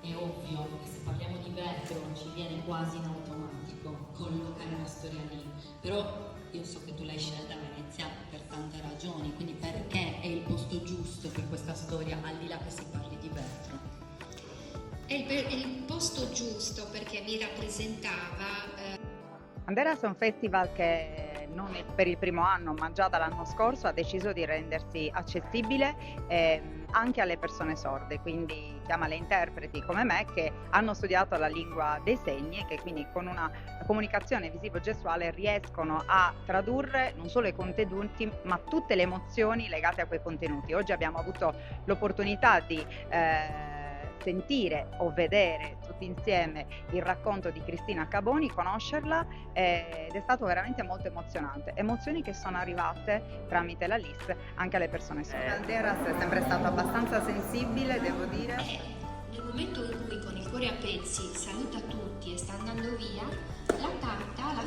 è ovvio che se parliamo di vetro ci viene quasi in automatico collocare una storia lì, però io so che tu l'hai scelta a Venezia per tante ragioni, quindi perché è il posto giusto per questa storia, al di là che si parli di vetro? È il posto giusto perché mi rappresentava. Andera Song Festival, che non è per il primo anno ma già dall'anno scorso, ha deciso di rendersi accessibile anche alle persone sorde, quindi chiama le interpreti come me che hanno studiato la lingua dei segni e che quindi con una comunicazione visivo-gestuale riescono a tradurre non solo i contenuti ma tutte le emozioni legate a quei contenuti. Oggi abbiamo avuto l'opportunità di sentire o vedere tutti insieme il racconto di Cristina Caboni, conoscerla, ed è stato veramente molto emozionante. Emozioni che sono arrivate tramite la LIS anche alle persone sorde. Alderas è sempre stato abbastanza sensibile, devo dire. Nel momento in cui con il cuore a pezzi saluta tutti e sta andando via, la carta, la